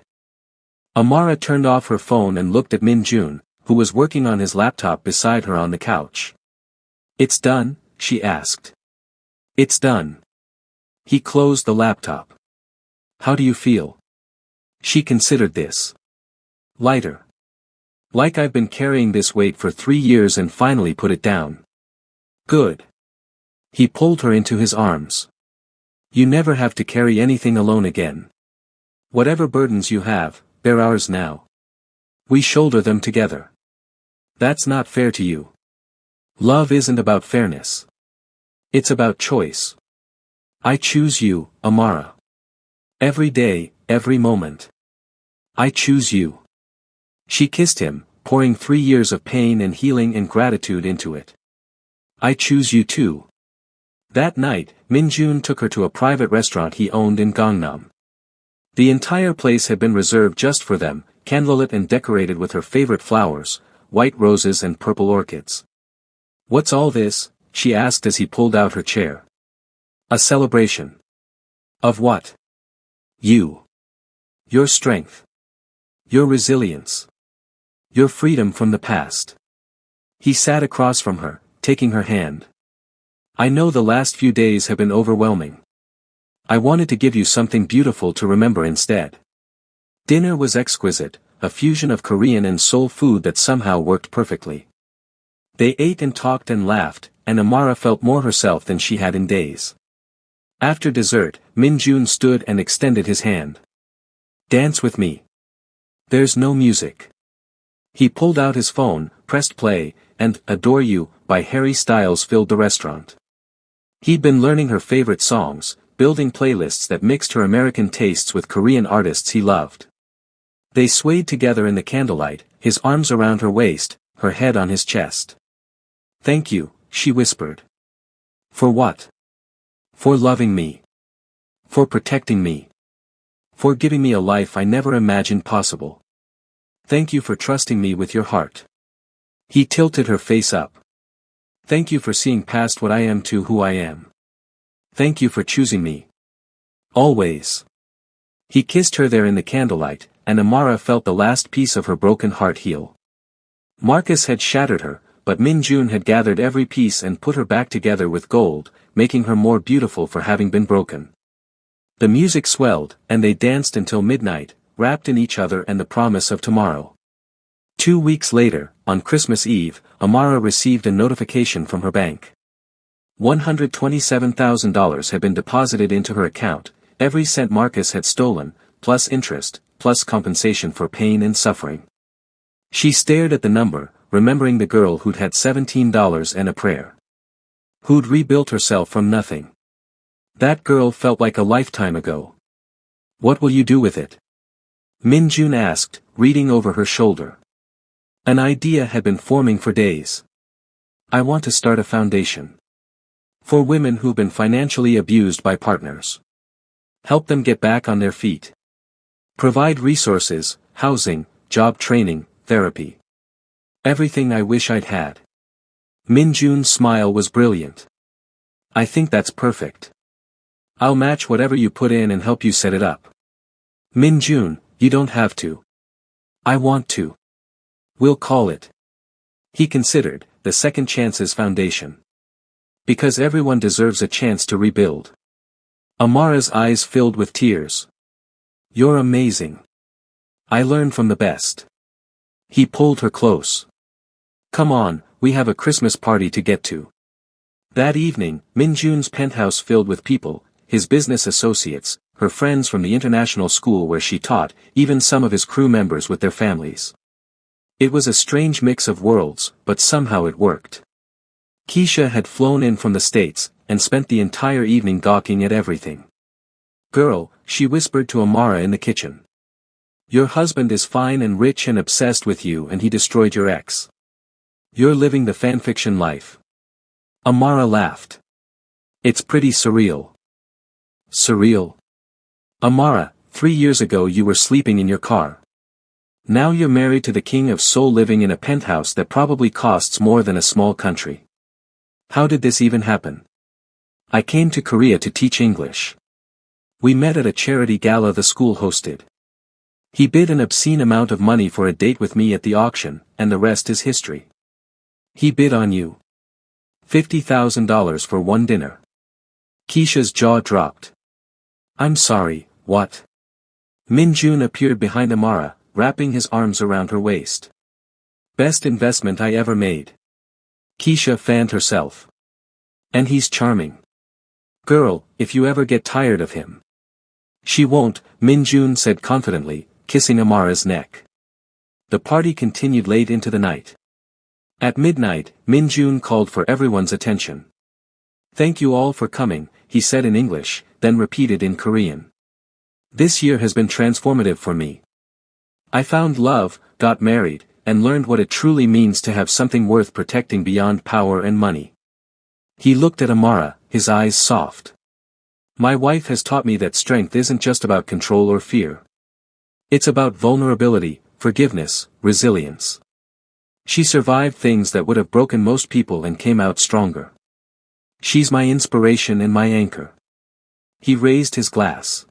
Amara turned off her phone and looked at Min-jun, who was working on his laptop beside her on the couch. It's done, she asked. It's done. He closed the laptop. How do you feel? She considered this. Lighter. Like I've been carrying this weight for 3 years and finally put it down. Good. He pulled her into his arms. You never have to carry anything alone again. Whatever burdens you have, they're ours now. We shoulder them together. That's not fair to you. Love isn't about fairness. It's about choice. I choose you, Amara. Every day, every moment. I choose you. She kissed him, pouring 3 years of pain and healing and gratitude into it. I choose you too. That night, Min-jun took her to a private restaurant he owned in Gangnam. The entire place had been reserved just for them, candlelit and decorated with her favorite flowers, white roses and purple orchids. What's all this? She asked as he pulled out her chair. A celebration. Of what? You. Your strength. Your resilience. Your freedom from the past. He sat across from her, taking her hand. I know the last few days have been overwhelming. I wanted to give you something beautiful to remember instead. Dinner was exquisite, a fusion of Korean and Seoul food that somehow worked perfectly. They ate and talked and laughed, and Amara felt more herself than she had in days. After dessert, Min-jun stood and extended his hand. Dance with me. There's no music. He pulled out his phone, pressed play, and Adore You by Harry Styles filled the restaurant. He'd been learning her favorite songs, building playlists that mixed her American tastes with Korean artists he loved. They swayed together in the candlelight, his arms around her waist, her head on his chest. Thank you, she whispered. For what? For loving me. For protecting me. For giving me a life I never imagined possible. Thank you for trusting me with your heart. He tilted her face up. Thank you for seeing past what I am to who I am. Thank you for choosing me. Always. He kissed her there in the candlelight, and Amara felt the last piece of her broken heart heal. Marcus had shattered her, but Min-jun had gathered every piece and put her back together with gold, making her more beautiful for having been broken. The music swelled, and they danced until midnight, wrapped in each other and the promise of tomorrow. 2 weeks later, on Christmas Eve, Amara received a notification from her bank. $127,000 had been deposited into her account, every cent Marcus had stolen, plus interest, plus compensation for pain and suffering. She stared at the number, remembering the girl who'd had $17 and a prayer. Who'd rebuilt herself from nothing. That girl felt like a lifetime ago. What will you do with it? Min-jun asked, reading over her shoulder. An idea had been forming for days. I want to start a foundation. For women who've been financially abused by partners. Help them get back on their feet. Provide resources, housing, job training, therapy. Everything I wish I'd had. Min-jun's smile was brilliant. I think that's perfect. I'll match whatever you put in and help you set it up. Min-jun, you don't have to. I want to. We'll call it. He considered, the Second Chances Foundation. Because everyone deserves a chance to rebuild. Amara's eyes filled with tears. You're amazing. I learned from the best. He pulled her close. Come on, we have a Christmas party to get to. That evening, Min-jun's penthouse filled with people, his business associates, her friends from the international school where she taught, even some of his crew members with their families. It was a strange mix of worlds, but somehow it worked. Keisha had flown in from the States, and spent the entire evening gawking at everything. Girl, she whispered to Amara in the kitchen. Your husband is fine and rich and obsessed with you and he destroyed your ex. You're living the fanfiction life. Amara laughed. It's pretty surreal. Surreal? Amara, 3 years ago you were sleeping in your car. Now you're married to the king of Seoul living in a penthouse that probably costs more than a small country. How did this even happen? I came to Korea to teach English. We met at a charity gala the school hosted. He bid an obscene amount of money for a date with me at the auction, and the rest is history. He bid on you. $50,000 for one dinner. Keisha's jaw dropped. I'm sorry, what? Min-jun appeared behind Amara, wrapping his arms around her waist. Best investment I ever made. Keisha fanned herself. And he's charming. Girl, if you ever get tired of him. She won't, Min-jun said confidently, kissing Amara's neck. The party continued late into the night. At midnight, Min-jun called for everyone's attention. Thank you all for coming, he said in English, then repeated in Korean. This year has been transformative for me. I found love, got married, and learned what it truly means to have something worth protecting beyond power and money. He looked at Amara, his eyes soft. My wife has taught me that strength isn't just about control or fear. It's about vulnerability, forgiveness, resilience. She survived things that would have broken most people and came out stronger. She's my inspiration and my anchor. He raised his glass.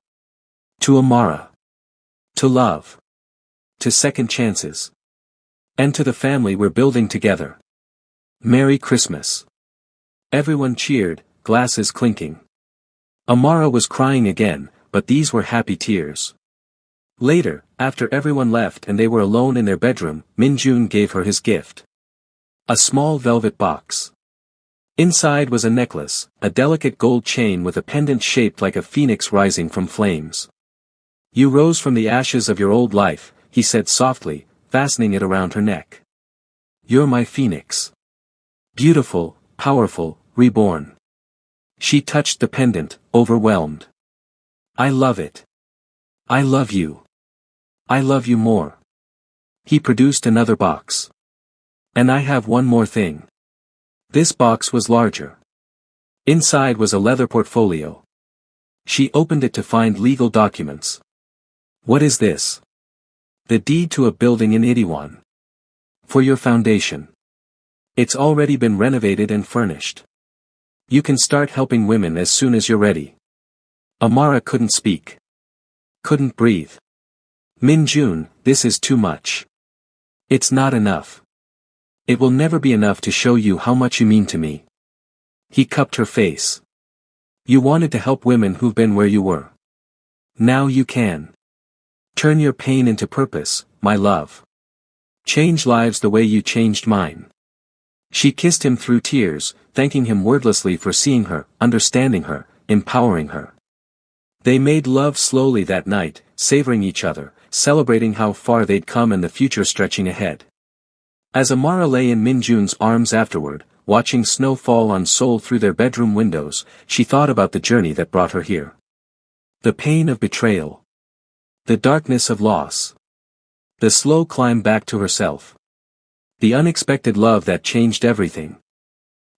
To Amara. To love. To second chances. And to the family we're building together. Merry Christmas. Everyone cheered, glasses clinking. Amara was crying again, but these were happy tears. Later, after everyone left and they were alone in their bedroom, Min-jun gave her his gift. A small velvet box. Inside was a necklace, a delicate gold chain with a pendant shaped like a phoenix rising from flames. You rose from the ashes of your old life, he said softly, fastening it around her neck. You're my phoenix. Beautiful, powerful, reborn. She touched the pendant, overwhelmed. I love it. I love you. I love you more. He produced another box. And I have one more thing. This box was larger. Inside was a leather portfolio. She opened it to find legal documents. What is this? The deed to a building in Itiwan. For your foundation. It's already been renovated and furnished. You can start helping women as soon as you're ready. Amara couldn't speak. Couldn't breathe. Min-jun, this is too much. It's not enough. It will never be enough to show you how much you mean to me. He cupped her face. You wanted to help women who've been where you were. Now you can. Turn your pain into purpose, my love. Change lives the way you changed mine. She kissed him through tears, thanking him wordlessly for seeing her, understanding her, empowering her. They made love slowly that night, savoring each other, celebrating how far they'd come and the future stretching ahead. As Amara lay in Min-jun's arms afterward, watching snow fall on Seoul through their bedroom windows, she thought about the journey that brought her here. The pain of betrayal. The darkness of loss. The slow climb back to herself. The unexpected love that changed everything.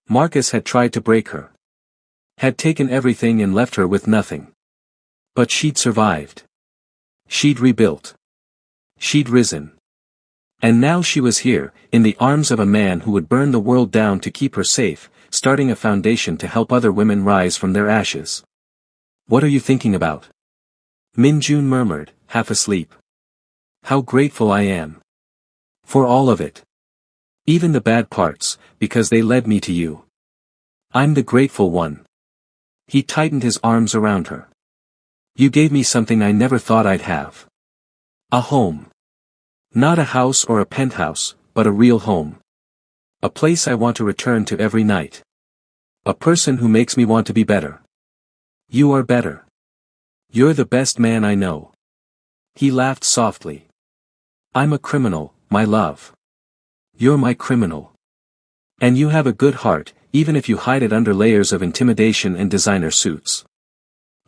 Marcus had tried to break her. Had taken everything and left her with nothing. But she'd survived. She'd rebuilt. She'd risen. And now she was here, in the arms of a man who would burn the world down to keep her safe, starting a foundation to help other women rise from their ashes. What are you thinking about? Min-jun murmured, half asleep. How grateful I am. For all of it. Even the bad parts, because they led me to you. I'm the grateful one. He tightened his arms around her. You gave me something I never thought I'd have. A home. Not a house or a penthouse, but a real home. A place I want to return to every night. A person who makes me want to be better. You are better. You're the best man I know. He laughed softly. I'm a criminal, my love. You're my criminal. And you have a good heart, even if you hide it under layers of intimidation and designer suits.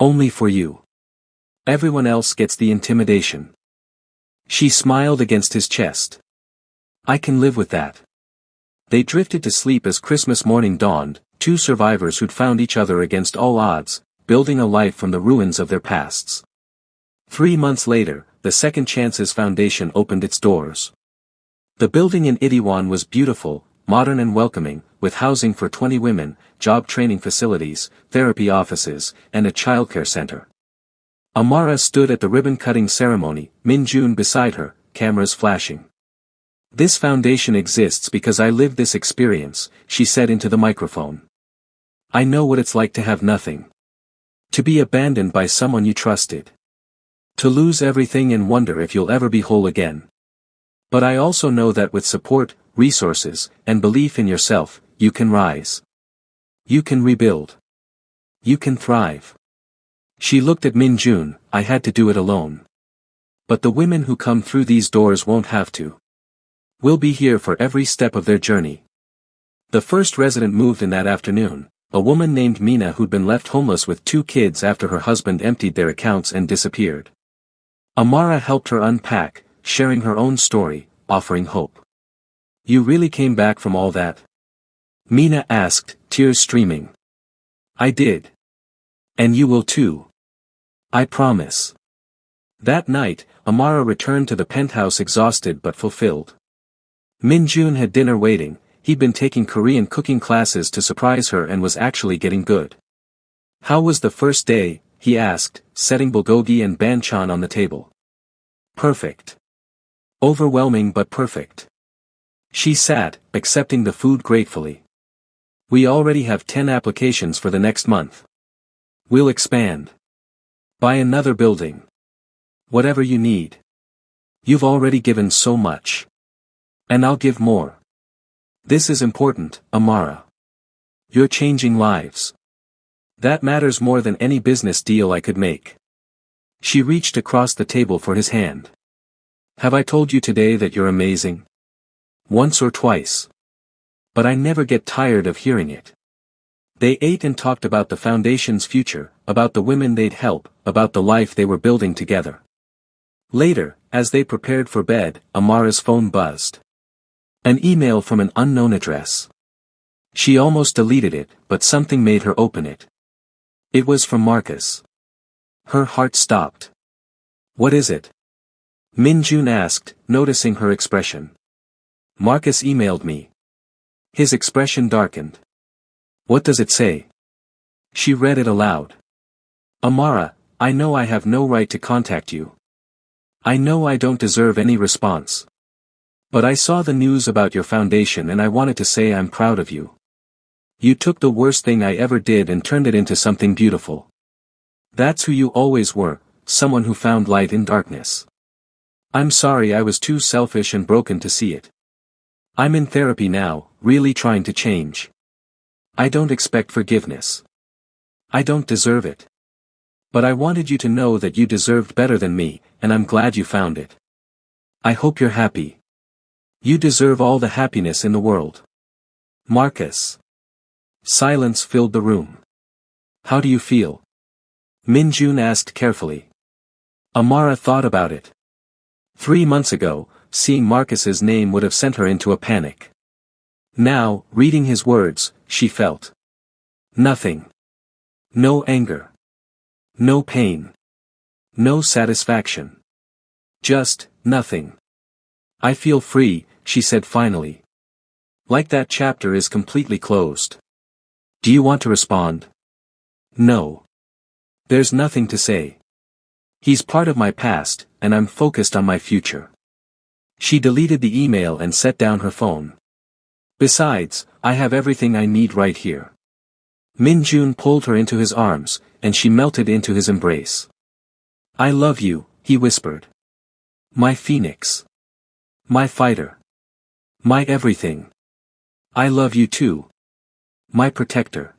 Only for you. Everyone else gets the intimidation. She smiled against his chest. I can live with that. They drifted to sleep as Christmas morning dawned, two survivors who'd found each other against all odds, building a life from the ruins of their pasts. 3 months later, the Second Chances Foundation opened its doors. The building in Itiwan was beautiful, modern and welcoming, with housing for 20 women, job training facilities, therapy offices, and a childcare center. Amara stood at the ribbon-cutting ceremony, Min-jun beside her, cameras flashing. This foundation exists because I lived this experience, she said into the microphone. I know what it's like to have nothing. To be abandoned by someone you trusted. To lose everything and wonder if you'll ever be whole again. But I also know that with support, resources, and belief in yourself, you can rise. You can rebuild. You can thrive. She looked at Min-jun, I had to do it alone. But the women who come through these doors won't have to. We'll be here for every step of their journey. The first resident moved in that afternoon, a woman named Mina who'd been left homeless with 2 kids after her husband emptied their accounts and disappeared. Amara helped her unpack, sharing her own story, offering hope. You really came back from all that? Mina asked, tears streaming. I did. And you will too. I promise. That night, Amara returned to the penthouse exhausted but fulfilled. Min-jun had dinner waiting, he'd been taking Korean cooking classes to surprise her and was actually getting good. How was the first day, he asked, setting bulgogi and banchan on the table. Perfect. Overwhelming but perfect. She sat, accepting the food gratefully. We already have 10 applications for the next month. We'll expand. Buy another building. Whatever you need. You've already given so much. And I'll give more. This is important, Amara. You're changing lives. That matters more than any business deal I could make. She reached across the table for his hand. Have I told you today that you're amazing? Once or twice. But I never get tired of hearing it. They ate and talked about the foundation's future, about the women they'd help, about the life they were building together. Later, as they prepared for bed, Amara's phone buzzed. An email from an unknown address. She almost deleted it, but something made her open it. It was from Marcus. Her heart stopped. What is it? Min-jun asked, noticing her expression. Marcus emailed me. His expression darkened. What does it say? She read it aloud. Amara, I know I have no right to contact you. I know I don't deserve any response. But I saw the news about your foundation and I wanted to say I'm proud of you. You took the worst thing I ever did and turned it into something beautiful. That's who you always were, someone who found light in darkness. I'm sorry I was too selfish and broken to see it. I'm in therapy now, really trying to change. I don't expect forgiveness. I don't deserve it. But I wanted you to know that you deserved better than me, and I'm glad you found it. I hope you're happy. You deserve all the happiness in the world. Marcus. Silence filled the room. How do you feel? Min-jun asked carefully. Amara thought about it. 3 months ago, seeing Marcus's name would have sent her into a panic. Now, reading his words, she felt nothing. No anger. No pain. No satisfaction. Just, nothing. I feel free, she said finally. Like that chapter is completely closed. Do you want to respond? No. There's nothing to say. He's part of my past, and I'm focused on my future. She deleted the email and set down her phone. Besides, I have everything I need right here. Min-jun pulled her into his arms, and she melted into his embrace. I love you, he whispered. My phoenix. My fighter. My everything. I love you too. My protector.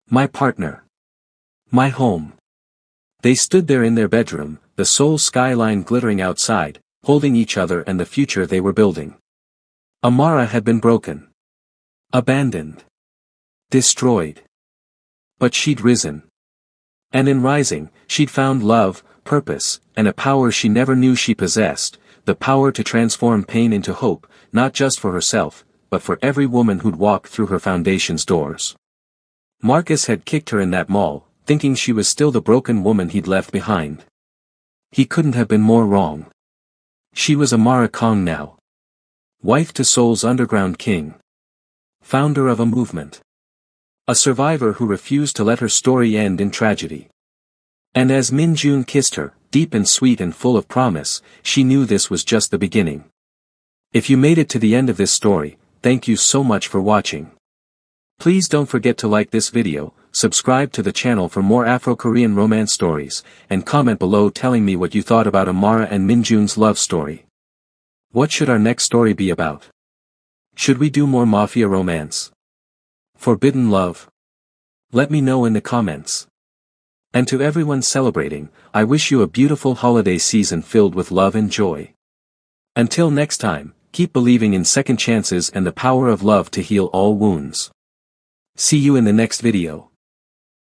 My partner. My home. They stood there in their bedroom, the Seoul skyline glittering outside, holding each other and the future they were building. Amara had been broken. Abandoned. Destroyed. But she'd risen. And in rising, she'd found love, purpose, and a power she never knew she possessed, the power to transform pain into hope, not just for herself, but for every woman who'd walk through her foundation's doors. Marcus had kicked her in that mall, thinking she was still the broken woman he'd left behind. He couldn't have been more wrong. She was Amara Kong now. Wife to Seoul's underground king. Founder of a movement. A survivor who refused to let her story end in tragedy. And as Min-jun kissed her, deep and sweet and full of promise, she knew this was just the beginning. If you made it to the end of this story, thank you so much for watching. Please don't forget to like this video, subscribe to the channel for more Afro-Korean romance stories, and comment below telling me what you thought about Amara and Min-jun's love story. What should our next story be about? Should we do more Mafia romance? Forbidden love? Let me know in the comments. And to everyone celebrating, I wish you a beautiful holiday season filled with love and joy. Until next time, keep believing in second chances and the power of love to heal all wounds. See you in the next video.